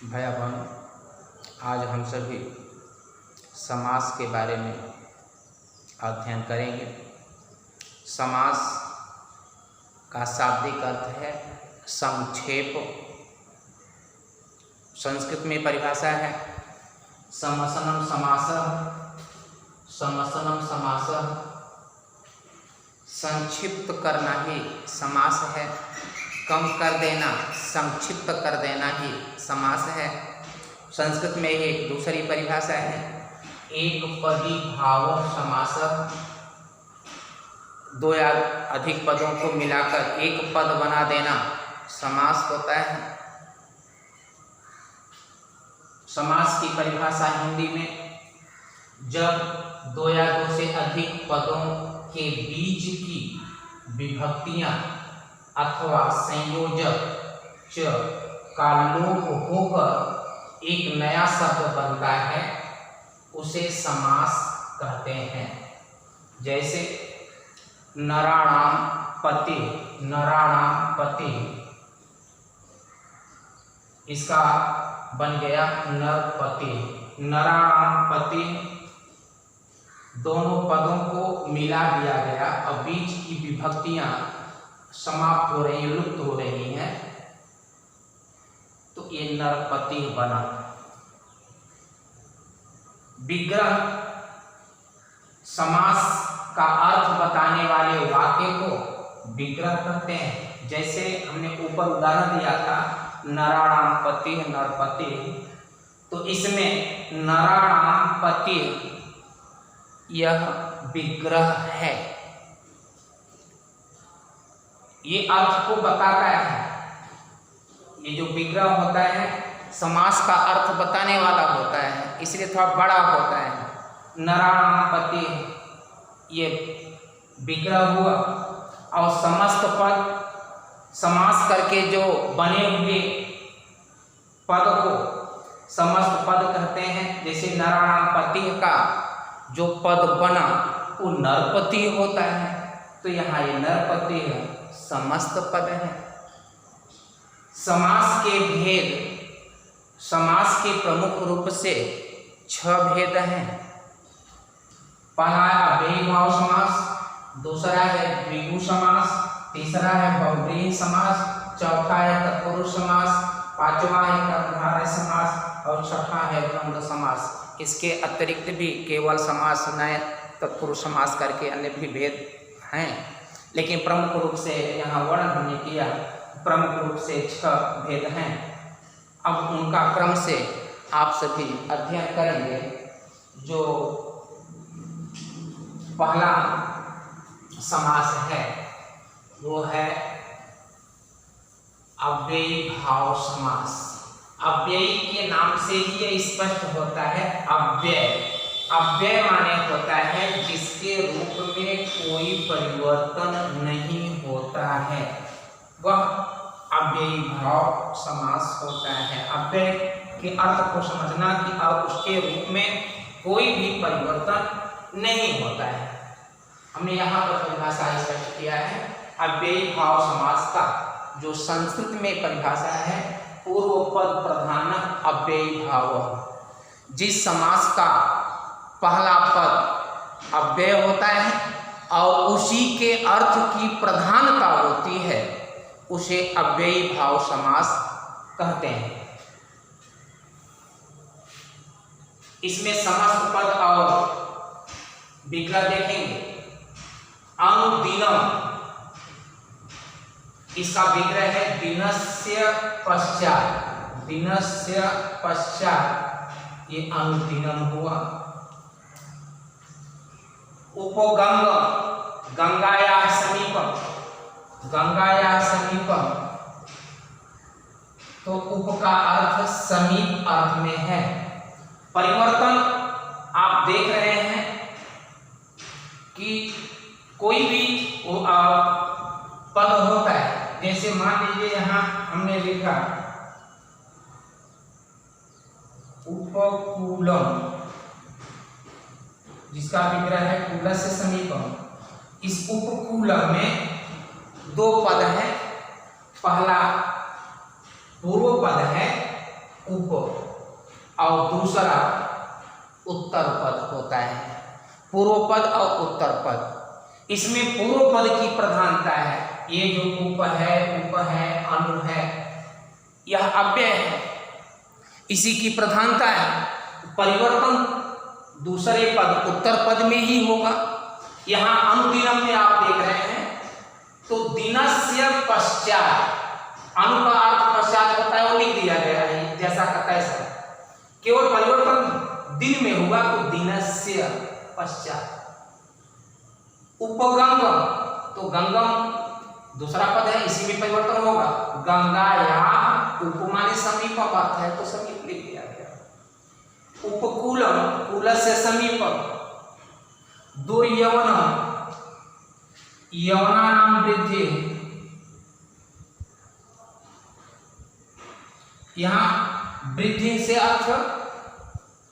भैया बहन, आज हम सभी समास के बारे में अध्ययन करेंगे। समास का शाब्दिक अर्थ है संक्षेप। संस्कृत में परिभाषा है समसनम समासः, समसनम समासः। संक्षिप्त करना ही समास है, कम कर देना, संक्षिप्त कर देना ही समास है। संस्कृत में एक दूसरी परिभाषा है एक पदी भाव समासः। दो या अधिक पदों को मिलाकर एक पद बना देना समास होता है। समास की परिभाषा हिंदी में जब दो या दो से अधिक पदों के बीच की विभक्तियां अथवा संयोजक च का लोप होकर एक नया शब्द बनता है उसे समास कहते हैं। जैसे नराणाम पति, नराणाम पति, इसका बन गया नरपति। नराणाम पति, दोनों पदों को मिला दिया गया, अब बीच की विभक्तियां समाप्त हो रही, लुप्त हो रही हैं, तो ये नरपति बना। विग्रह समास का अर्थ बताने वाले वाक्य को विग्रह कहते हैं। जैसे हमने ऊपर उदाहरण दिया था नराणाम पति, नरपति, तो इसमें नराणाम पति यह विग्रह है, ये अर्थ को बताता है। ये जो विग्रह होता है समास का अर्थ बताने वाला होता है, इसलिए थोड़ा बड़ा होता है। नराणाम पति ये विग्रह हुआ, और समस्त पद समास करके जो बने हुए पद को समस्त पद कहते हैं। जैसे नराणाम पति का जो पद बना वो नरपति होता है, तो यहाँ ये नरपति है, समस्त पद है। समास के भेद, समास के प्रमुख रूप से 6 भेद हैं। पहला है अव्ययी भाव समास, दूसरा है द्विगु समास, तीसरा है बहुव्रीहि समास, चौथा है तत्पुरुष समास, पांचवा है कर्मधारय समास और छठा है द्वंद्व समास। इसके अतिरिक्त भी केवल समास नए तत्पुरुष समास करके अन्य भी भेद हैं, लेकिन प्रमुख रूप से यहाँ वर्णन हमने किया, प्रमुख रूप से 6 भेद हैं। अब उनका क्रम से आप सभी अध्ययन करेंगे। जो पहला समास है वो है अव्ययी भाव समास। अव्ययी के नाम से ही ये स्पष्ट होता है अव्यय। अव्यय माने होता है जिसके रूप में कोई परिवर्तन नहीं होता है, वह अव्ययी भाव समास होता है। अव्यय के अर्थ को समझना कि अब उसके रूप में कोई भी परिवर्तन नहीं होता है। हमने यहाँ पर परिभाषा स्पष्ट किया है अव्ययी भाव समास का। जो संस्कृत में परिभाषा है पूर्व पद प्रधान अव्ययी भाव। जिस समास का पहला पद अव्यय होता है और उसी के अर्थ की प्रधानता होती है उसे अव्ययी भाव समास कहते हैं। इसमें समस्त पद और विग्रह देखेंगे। अनुदिनम, इसका विग्रह है दिनस्य पश्चात, दिनस्य पश्चात, ये अनुदिनम हुआ। उपगंग, गंगाया समीपम, गंगाया समीपम, तो उप का अर्थ समीप अर्थ में है। परिवर्तन आप देख रहे हैं कि कोई भी पद होता है। जैसे मान लीजिए यहाँ हमने लिखा उपकूलम, जिसका विग्रह है कूल से समीपम। इस उपकूलम में 2 पद हैं। पहला पूर्व पद है उप और दूसरा उत्तर पद होता है, पूर्व पद और उत्तर पद। इसमें पूर्व पद की प्रधानता है, ये जो उप है अनु है, यह अव्यय है, इसी की प्रधानता है। परिवर्तन दूसरे पद उत्तर पद में ही होगा। यहाँ अनुदिनम में आप देख रहे हैं तो दिनस्य पश्चात, अनु का अर्थ पश्चात होता है, वो लिख दिया गया है जैसा का तैसा। केवल परिवर्तन दिन में होगा तो दिनस्य पश्चात। उपगंगम, तो गंगम दूसरा पद है, इसी में परिवर्तन होगा। गंगायाम, उपमाने समीप बात है तो समीप लिख दिया गया। उपकूलम, कूल से समीप। दुर्यवनम, यवनानाम वृद्धि, यहाँ वृद्धि से अर्थ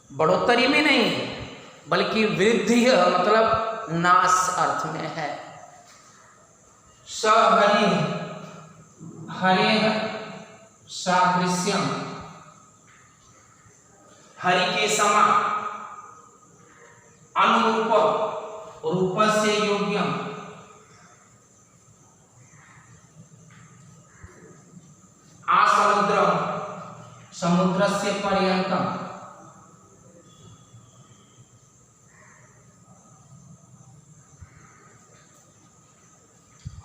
बढ़ोतरी में नहीं है, बल्कि वृद्धि मतलब नाश अर्थ में है। सहरि, हरे सादृश्यम, हरि के समान। अनुरूप, रूप से योग्यम। आसमुद्रम, समुद्र से पर्यंतम।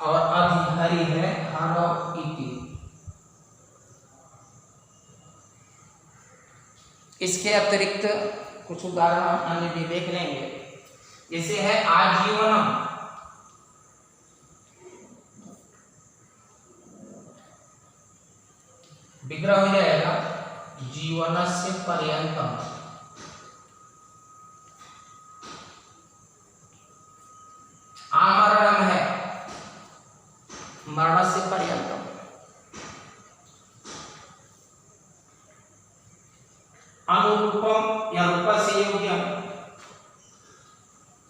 और अधिहरि है हर इति। इसके अतिरिक्त कुछ उदाहरण अन्य भी देख लेंगे, जैसे है आजीवनम, विग्रह हो जाएगा जीवनस्य पर्यंतम। आमरणम है मरण से पर्यंतम। अनुरूपम या रूप से योग्यम,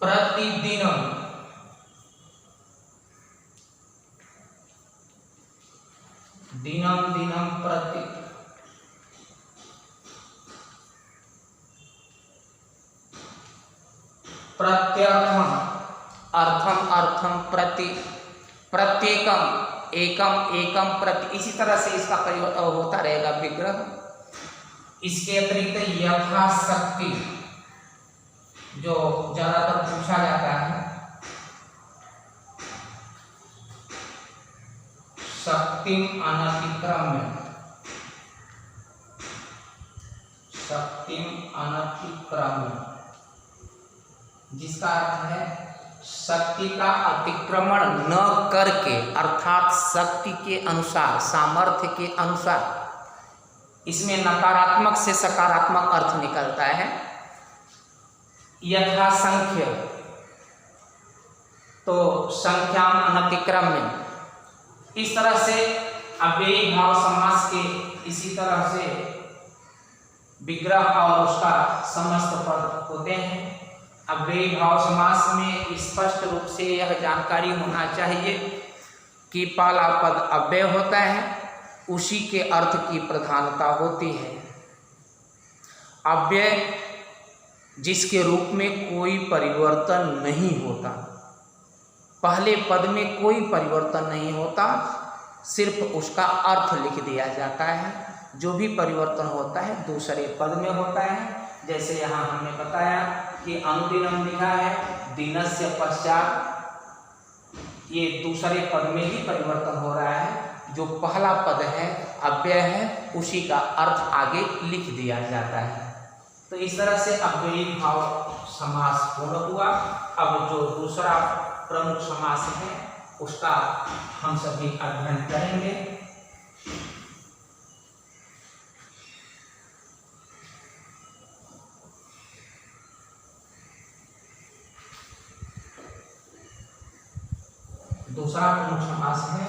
प्रतिदिनम। दिनम दिनम प्रति। प्रत्यर्थम, अर्थम अर्थम प्रति। प्रत्येकम, एकम एकम प्रति। इसी तरह से इसका प्रयोग होता रहेगा विग्रह। इसके अतिरिक्त यथाशक्ति, जो ज्यादातर पूछा जाता है, शक्तिम अनतिक्रम्य, शक्तिम अनतिक्रम्य, जिसका अर्थ है शक्ति का अतिक्रमण न करके, अर्थात शक्ति के अनुसार, सामर्थ्य के अनुसार। इसमें नकारात्मक से सकारात्मक अर्थ निकलता है। यथासंख्य, तो संख्या अनतिक्रम्य। इस तरह से अव्ययी भाव समास के इसी तरह से विग्रह और उसका समस्त पद होते हैं। अव्ययी भाव समास में स्पष्ट रूप से यह जानकारी होना चाहिए कि पहला पद अव्यय होता है, उसी के अर्थ की प्रधानता होती है। अव्यय जिसके रूप में कोई परिवर्तन नहीं होता, पहले पद में कोई परिवर्तन नहीं होता, सिर्फ उसका अर्थ लिख दिया जाता है। जो भी परिवर्तन होता है दूसरे पद में होता है। जैसे यहाँ हमने बताया कि अनुदिनम लिखा है, दिनस्य पश्चात, ये दूसरे पद में ही परिवर्तन हो रहा है। जो पहला पद है अव्यय है, उसी का अर्थ आगे लिख दिया जाता है। तो इस तरह से अव्ययी भाव समास पूर्ण हुआ। अब जो दूसरा प्रमुख समास है उसका हम सभी अध्ययन करेंगे। दूसरा प्रमुख समास है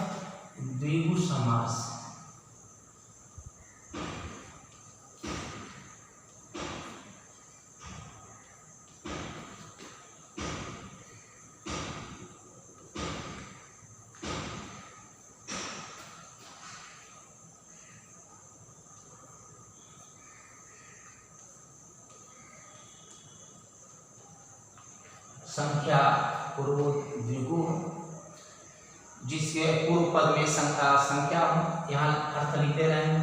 द्विगु समास। संख्या पूर्व द्विगु, जिसके पूर्व पद में संख्या हो, यहाँ अर्थ लिखते रहें।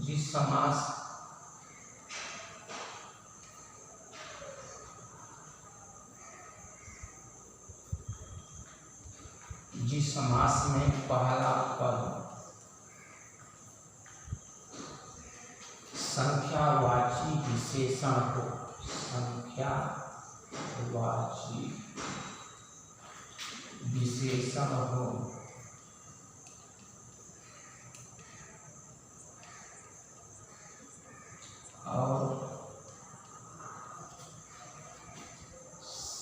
जिस समास में पहला पद संख्यावाची विशेषण हो, संख्यावाची विशेषण हो, और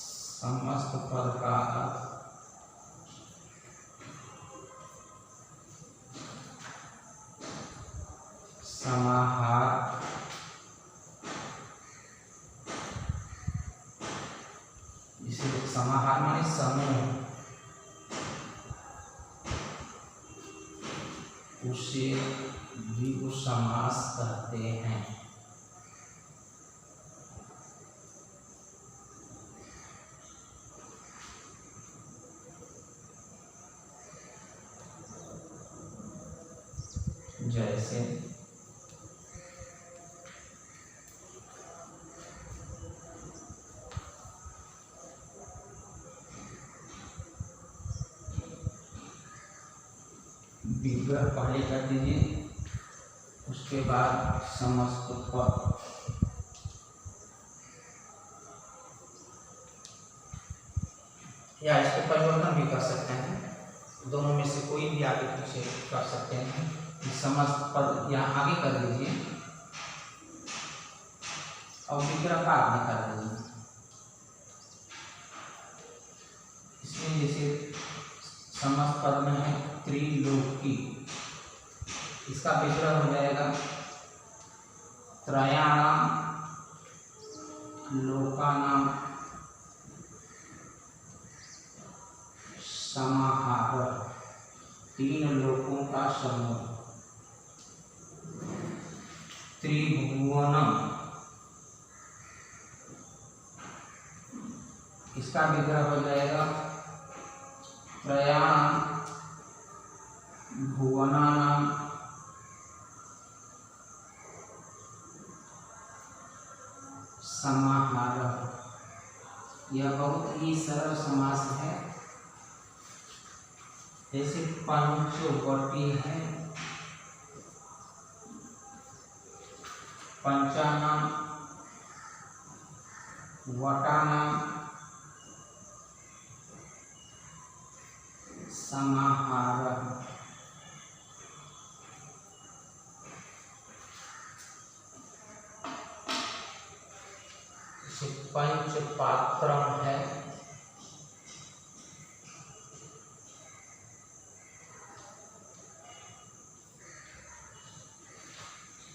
समस्त पद का अर्थ समाहार, इसे समाहार माने समूह, उसे द्विगु समास कहते हैं। जैसे विग्रह पहले कर दीजिए, उसके बाद समस्त पद। या इसको परिवर्तन भी कर सकते हैं, दोनों में से कोई भी आगे पीछे कर सकते हैं। समस्त पद यहाँ आगे कर दीजिए और विग्रह बाद में कर दीजिए। इसमें जैसे समस्त पद में है त्रिलोकी, इसका विग्रह हो जाएगा त्रयाणाम लोकानाम समाहार, तीन लोकों का समूह। त्रिभुवनम, इसका विग्रह हो जाएगा त्रयाणाम भुवनानाम समाहार। यह बहुत ही सरल समास है। जैसे पंचवटी है, पंचानाम वटानाम समाहार। पंचपात्रम है,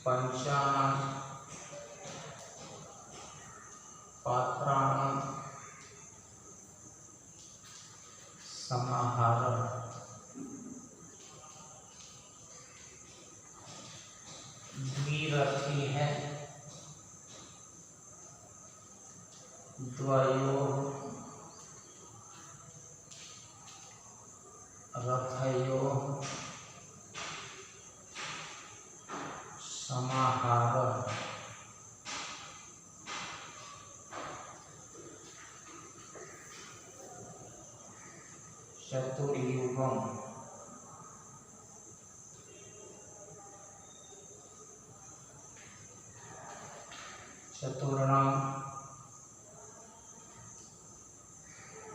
पंचानाम पात्राणाम समाहार। द्विरथी है, द्वयोः रथयोः समाहार। चतुर्युगम, चतुर्णाम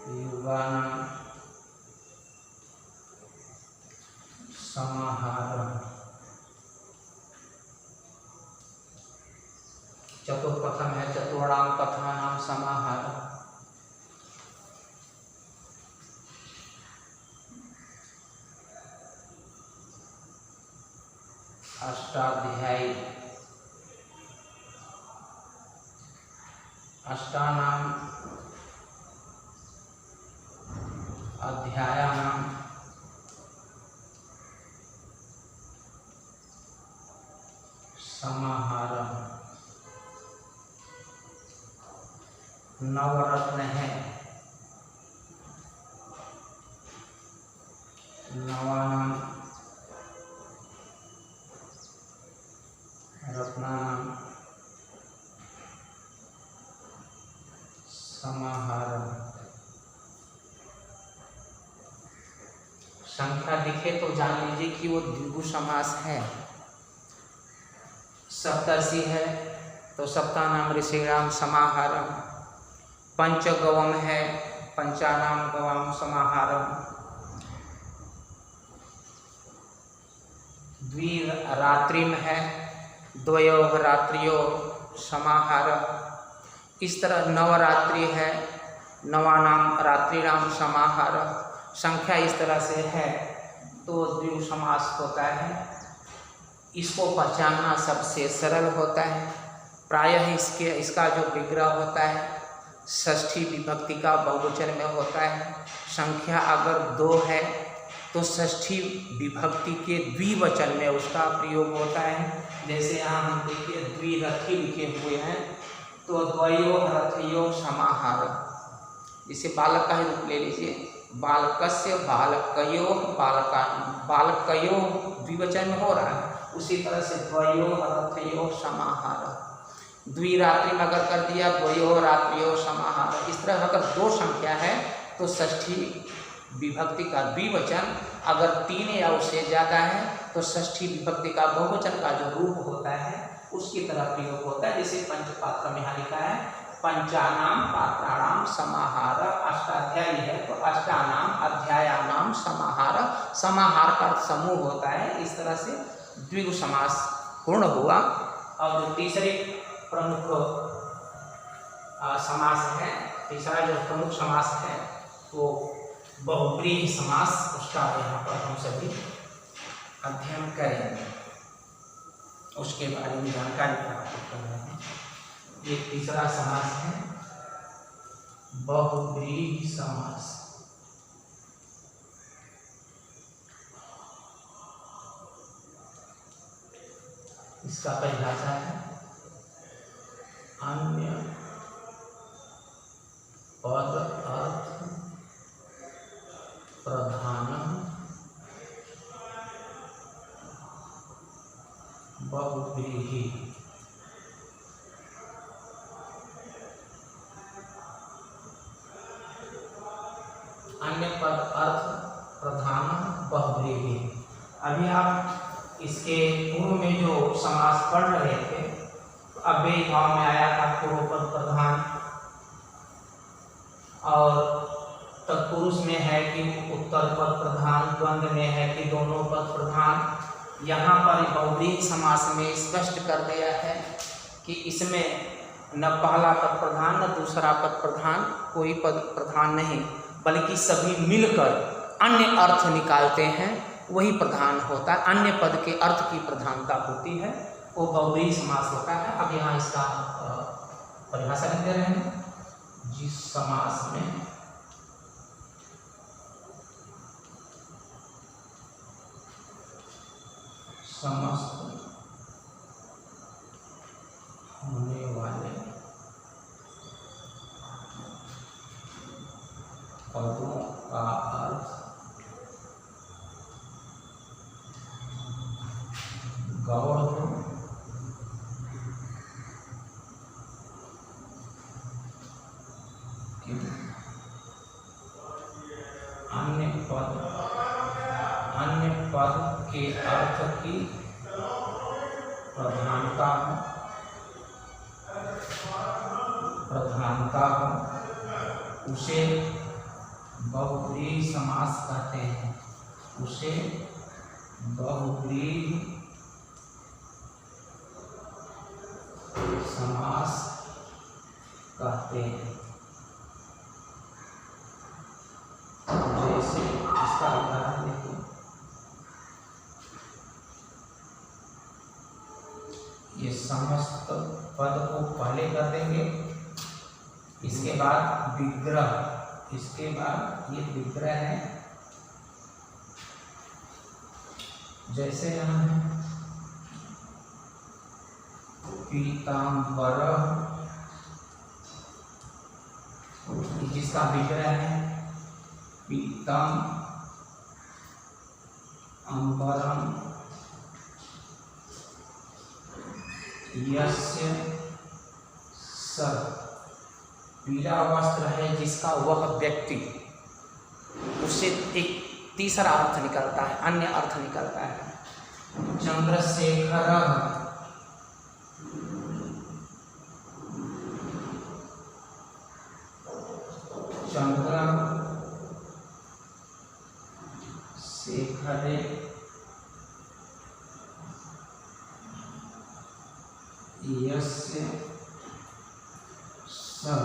युगानां समाहार। चतुर्प्रथम है चतुर्णाम कथानां समाहार। अष्टाध्यायी, अष्टानाम अध्यायानां समाहार। नवरत्न है, नवानां रत्नानां समाहारः। संख्या दिखे तो जान लीजिए कि वो द्विगु समास है। सप्तर्षि है तो सप्तानाम ऋषीणाम समाहारम। पंचगवम है पंचानाम गवाम समाहारम। द्विरात्रिम है द्वयो रात्रियो समाहारम। इस तरह नवरात्रि है नवानाम रात्रिनाम समाहारम। संख्या इस तरह से है तो द्विगु समास होता है। इसको पहचानना सबसे सरल होता है। प्रायः इसका जो विग्रह होता है षष्ठी विभक्ति का बहुवचन में होता है। संख्या अगर 2 है तो षष्ठी विभक्ति के द्विवचन में उसका प्रयोग होता है। जैसे यहाँ हम देखिए द्विरथी लिखे हुए हैं तो द्वयो रथयो समाहार। जिसे बालक का ही रूप ले लीजिए, बालकस्य बालकयो बालकयो द्विवचन में हो रहा है। उसी तरह से द्वयो रथयो समाहार। द्विरात्रि में अगर कर दिया द्वयो रात्रियो समाहार। इस तरह अगर 2 संख्या है तो षष्ठी विभक्ति का द्विवचन, अगर 3 या उससे ज़्यादा है तो षष्ठी विभक्ति का बहुवचन का जो रूप होता है उसकी तरह प्रयोग होता है। जैसे पंचपात्र में यहाँ लिखा है पंचानाम पात्राणाम समाहार। अष्टाध्यायी है तो अष्टानाम अध्यायानाम समाहार। समाहार का समूह होता है। इस तरह से द्विगु समास पूर्ण हुआ। और जो तीसरे प्रमुख समास है, तीसरा जो प्रमुख समास है वो बहुव्रीहि समास, उसका यहाँ पर हम सभी अध्ययन करेंगे, उसके बारे में जानकारी प्राप्त कर रहे हैं। एक तीसरा समास है बहुव्रीहि समास। इसका परिभाषा है अन्य पद अर्थ प्रधान बहुव्रीहि। अन्य पद अर्थ प्रधान बहुव्रीहि। अभी आप इसके पूर्व में जो समास पढ़ रहे थे अव्ययी भाव में आया था पूर्व पद प्रधान, और तत्पुरुष में है कि उत्तर पद प्रधान, द्वंद्व में है कि दोनों पद प्रधान। यहाँ पर बहुव्रीहि समास में स्पष्ट कर दिया है कि इसमें न पहला पद प्रधान न दूसरा पद प्रधान, कोई पद प्रधान नहीं, बल्कि सभी मिलकर अन्य अर्थ निकालते हैं, वही प्रधान होता है। अन्य पद के अर्थ की प्रधानता होती है, वो बहुव्रीहि समास होता है। अब यहाँ इसका परिभाषा लिख दे रहे हैं। जिस समास में समस्त होने वाले पदों का अर्थ गौड़ हो, अन्य पद के अर्थ की प्रधानता हो, उसे बहुव्रीहि समास कहते हैं। उसे बहुव्रीहि समास कहते हैं। जैसे इसका उदाहरण देखिए, ये समस्त पद को पहले कर देंगे, इसके बाद विग्रह, इसके बाद ये विग्रह है। जैसे यहाँ है पीतांबर, जिसका विग्रह है पीतम अंबरम यस्य सः, पीला वस्त्र है जिसका वह व्यक्ति, उससे एक तीसरा अर्थ निकलता है, अन्य अर्थ निकलता है। चंद्रशेखरः चंद्रशेखरे यस्य सः,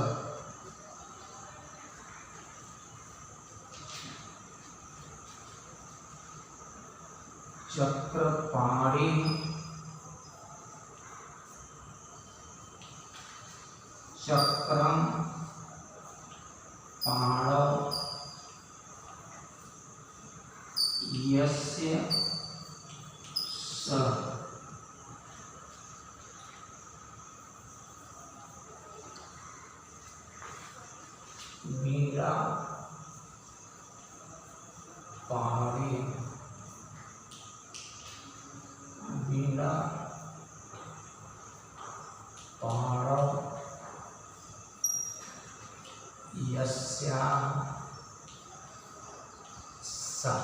चक्रपाणि चक्रम पाणौ यस्य सः, वीरा पहाड़ी वीरा पहाड़ौ यस्याः सः।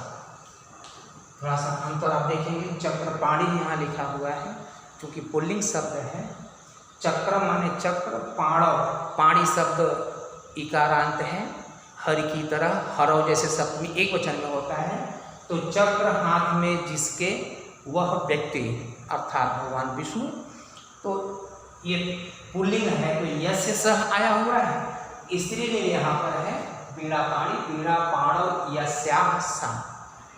थोड़ा सा अंतर आप देखेंगे, चक्रपाणि यहाँ लिखा हुआ है क्योंकि पुल्लिंग शब्द है। चक्र माने चक्र, पाणव, पाणी शब्द इकारांत है, हरि की तरह, हरव जैसे सप्तमी एक वचन में होता है। तो चक्र हाथ में जिसके वह व्यक्ति अर्थात भगवान विष्णु, तो ये पुल्लिंग है तो यस्य सः आया हुआ है, स्त्रीलिंग यहाँ पर है वीणा पाणी, वीणा पाणौ यस्याः सः,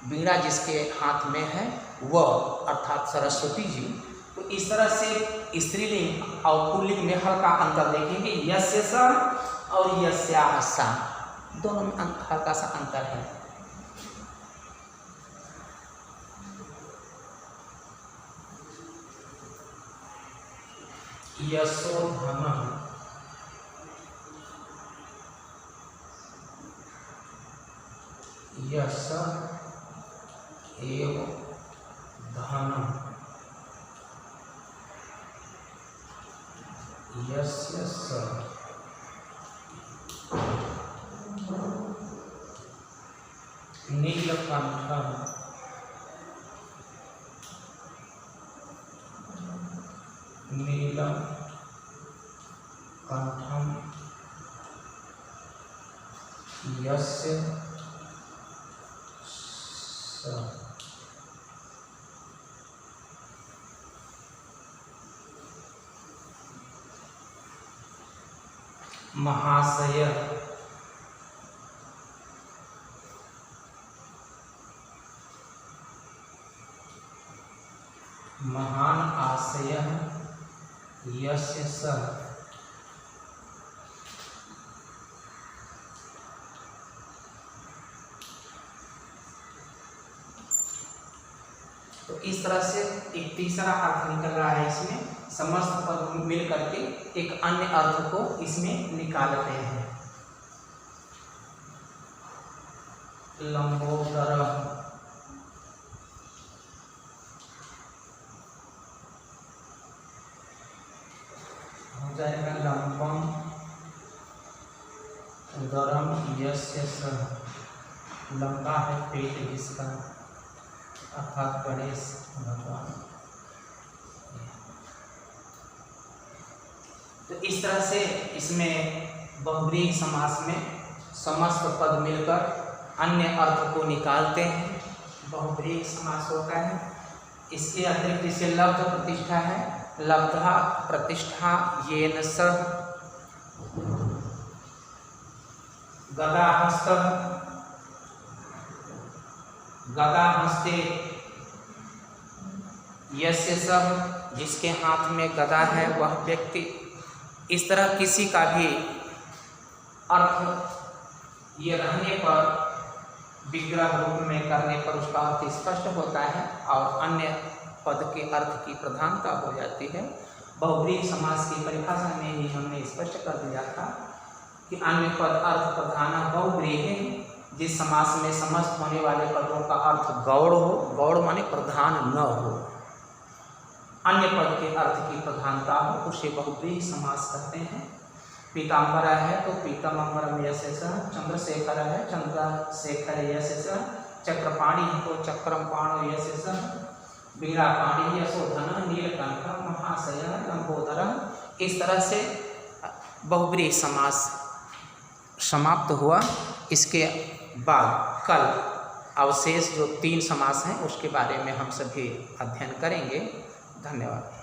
वीणा जिसके हाथ में है वह अर्थात सरस्वती जी। तो इस तरह से स्त्रीलिंग और पुल्लिंग में हल्का अंतर देखेंगे, यस्य सः और यस्याः सः, दोनों में हल्का सा अंतर है। यशोधनः यश एव धनम् यस्य सः, नीलकंठः नीलकंठम् यस्य सः, महाशय महान आशयः यस्य सः, तो इस तरह से एक तीसरा अर्थ निकल रहा है। इसमें समस्त पद मिल करके एक अन्य अर्थ को इसमें निकालते हैं। लंबोदर हो जाएगा लंबम उदरम यस्य सः, लंबा है पेट जिसका अर्थात गणेश भगवान। तो इस तरह से इसमें बहुव्रीहि समास में समस्त पद मिलकर अन्य अर्थ को निकालते हैं, बहुव्रीहि समास होता है। इसके अतिरिक्त इसे लब्ध प्रतिष्ठा है, लब्धा प्रतिष्ठा येन सः, गदाहस्तः गदाहस्ते यस्य सः, जिसके हाथ में गदा है वह व्यक्ति। इस तरह किसी का भी अर्थ ये रहने पर, विग्रह रूप में करने पर उसका अर्थ स्पष्ट होता है और अन्य पद के अर्थ की प्रधानता हो जाती है। बहुव्रीहि समास की परिभाषा में ही हमने स्पष्ट कर दिया था कि अन्य पद अर्थ प्रधान बहुव्रीहि जिस समास में समस्त होने वाले पदों का अर्थ गौड़ हो, गौड़ माने प्रधान न हो, अन्य पद के अर्थ की प्रधानता हो, उसे बहुव्रीहि समास कहते हैं। पीताम्बर है तो पीतम अम्बरम यशस, चंद्रशेखर है चंद्रशेखर यशस, चक्रपाणि है तो चक्रम पाणो यशस, वीरापाणि यशोधन, नीलकंठ महाशय लंबोदर। इस तरह से बहुव्रीहि समास समाप्त हुआ। इसके बाद कल अवशेष जो 3 समास हैं उसके बारे में हम सभी अध्ययन करेंगे। धन्यवाद।